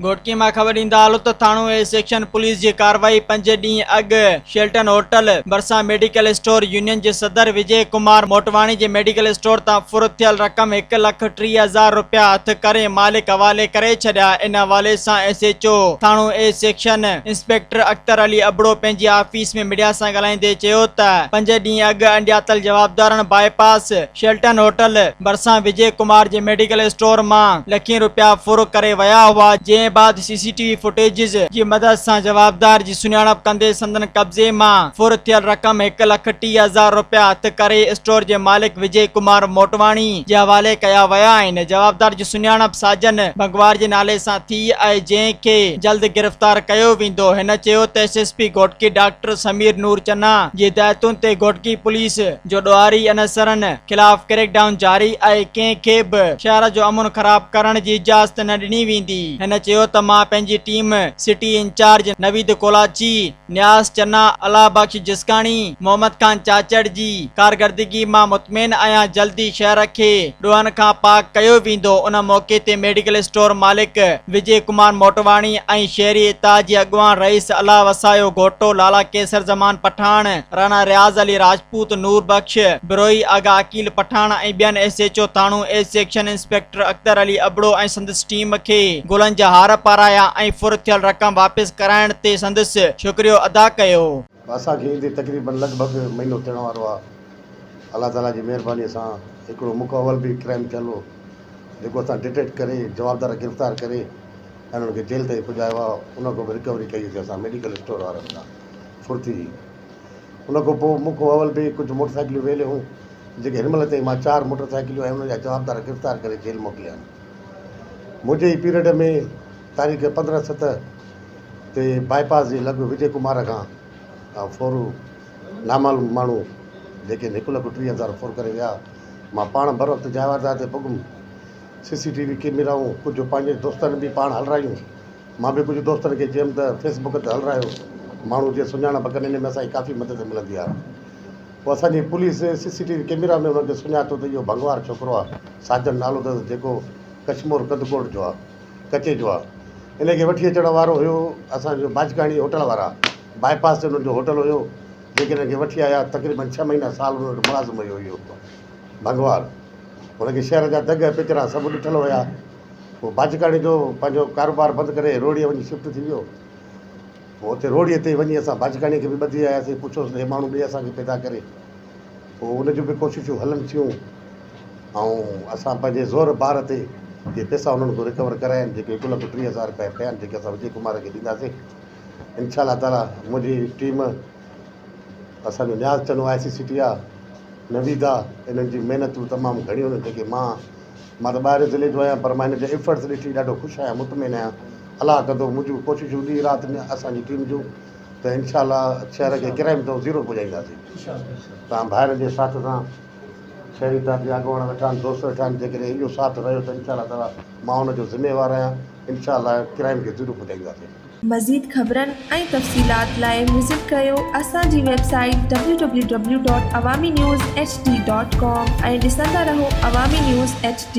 घोटकी में खबर ईंदा हाल त थाणो ए सेक्शन पुलिस की कार्रवाई 5 ॾींहं अॻु शेल्टन होटल भरिसां मेडिकल स्टोर यूनियन के सदर विजय कुमार मोटवाणी के मेडिकल स्टोर तां फुर्त थियल रक़म 1,30,000 रुपया हथ करे मालिक हवाले करे छॾिया। इन हवाले सां SHO थाणो ए सेक्शन इंस्पेक्टर अख्तर अली अबड़ो पंहिंजी ऑफिस में मीडिया सां ॻाल्हाईंदे चयो त 5 ॾींहं अॻु अंडियातल जवाबदारनि बाईपास शेल्टन होटल भरिसां विजय कुमार के मेडिकल स्टोर मां लखीं रुपया फुर करे विया हुआ। जे बाद CCTV फुटेजिस की मदद से जवाबदार की सुञाणप कंदे संदन कब्जे में फुर थियल रकम 1,30,000 रुपया हथ करे स्टोर के मालिक विजय कुमार मोटवाणी के हवाले कया विया आहिनि। जवाबदार की सुञाणप साजन भंगवार के नाले से थी है, जैके जल्द गिरफ्तार कयो वेंदो। हिन चयो त SSP घोटकी डॉक्टर समीर नूर चन्ना जी हिदायतुनि ते घोटकी पुलिस जो ॾोहारी अनसरनि खिलाफ क्रैकडाउन जारी है। कंहिंखे बि शहर जो अमन ख़राब करण की इजाज़त न ॾिनी वेंदी। हिन चयो त मां पंहिंजी टीम सिटी इंचार्ज नवीद कोलाची, न्यास चन्ना, अला बख्श जिस्कानी, मोहम्मद खान चाचड़ जी कारकर्दगी मां मुतमइन आया। जल्दी शहर के ॾोहन खां पाक कयो वेंदो। उन मौके ते मेडिकल स्टोर मालिक विजय कुमार मोटवाणी ऐं शहरी इताज जी अगवान रईस अला वसायो घोटो लाला केसर जमान पठान, राणा रियाज अली राजपूत, नूर बख्श बिरोई, आगा अकील पठान ऐं ॿियनि SHO थाणो ए सेक्शन इंस्पेक्टर अख्तर अली अबड़ो ऐं संदसि टीम के गुलनि जा हार पाराया ऐं फुर थियल रक़म वापस कराइण ते संदसि शुक्रियो अदा कयो। असांखे ईंदे तक़रीबन लॻभॻि महीनो थियण वारो आहे। अल्लाह ताला जी महिरबानी सां हिकिड़ो मुकवल भी क्राइम थियल हो जेको असां डिटेक्ट करे जवाबदार गिरफ़्तार करे ऐं उन्हनि खे जेल ताईं पुॼायो आहे। उन खां रिकवरी कईसीं असां मेडिकल स्टोर वारनि सां फुर्ती। उन खां पोइ मुकवल भी कुझु मोटरसाइकिलियूं वेलियूं हुयूं जेके हिन महिल ताईं मां 4 मोटरसाइकिलियूं ऐं उन जा जवाबदार गिरफ़्तार करे जेल मोकिलिया आहिनि। मुंहिंजे ई पीरियड में तारीख़ 15/7 ते बाईपास जे लॻ विजय कुमार खां फोरू नामालूम माण्हू जेके 1,30,000 फोर करे विया। मां पाण बर वक़्तु जवाबदार ते पुगुमि। CCTV कैमराऊं कुझु पंहिंजे दोस्तनि भी पाण हलरायूं। मां भी कुझु दोस्तनि खे चयुमि त फेसबुक ते हलरायो माण्हू जे सुञाणप कनि। इन में असांजी काफ़ी मदद मिलंदी आहे। पोइ असांजी पुलिस CCTV कैमरा में हुनखे सुञातो त इहो भंगवार छोकिरो आहे, साजन नालो अथसि, जेको कशमोर कदकोट जो आहे, कचे जो आहे। इनखे वठी अचण वारो हुयो असांजो बाजकाणी होटल वारा। बाईपास ते हुननि जो होटल हुयो जेके हिनखे वठी आया। तक़रीबन 6 महीना साल हुन वटि मुलाज़िम हुयो इहो भंगवार। हुनखे शहर जा दग पिचरा सभु ॾिठल हुया। पोइ बाजकाणी जो पंहिंजो कारोबार बंदि करे रोड़ीअ वञी शिफ्ट थी वियो। पोइ हुते रोड़ीअ ते वञी असां बाजकाणीअ खे बि ॿधी आयासीं, पुछोसीं हे माण्हू ॿिए असांखे पैदा करे। पोइ उन जूं बि कोशिशूं हलनि थियूं ऐं असां पंहिंजे ज़ोर बार ते इहे पैसा उन्हनि खां रिकवर कराया आहिनि जेके 1,30,000 रुपया पिया आहिनि जेके असां विजय कुमार खे ॾींदासीं इंशाअल्लाह ताला। मुंहिंजी टीम असांजो न्याज़ चनो ICCT आहे, नवीद आहे, इन्हनि जी महिनतूं तमामु घणियूं आहिनि जेके मां त ॿाहिरि ज़िले जो आहियां पर मां हिन जे एफर्ट्स ॾिठी ॾाढो ख़ुशि आहियां, मुतमिन आहियां। अलाह कंदो मुंहिंजूं कोशिशूं ॾींहुं राति में असांजी टीम जूं त इंशाअल्लाह शहर खे क्राइम तो ज़ीरो पुॼाईंदासीं। तव्हां भाइरनि जे साथ सां शहरी तर्फ़ जा अॻुवान वेठा आहिनि, दोस्त वेठा आहिनि, जेकॾहिं इहो साथ रहियो त इंशाअल्लाह ताला मां हुनजो ज़िम्मेवार आहियां। इंशाअल्लाह क्राइम खे ज़ीरो पुॼाईंदासीं। मज़ीद ख़बरनि ऐं तफ़सीलात लाइ विज़िट कयो असांजी वेबसाइट www.awamiNewsHD.com ऐं ॾिसंदा रहो अवामी न्यूज़ HD।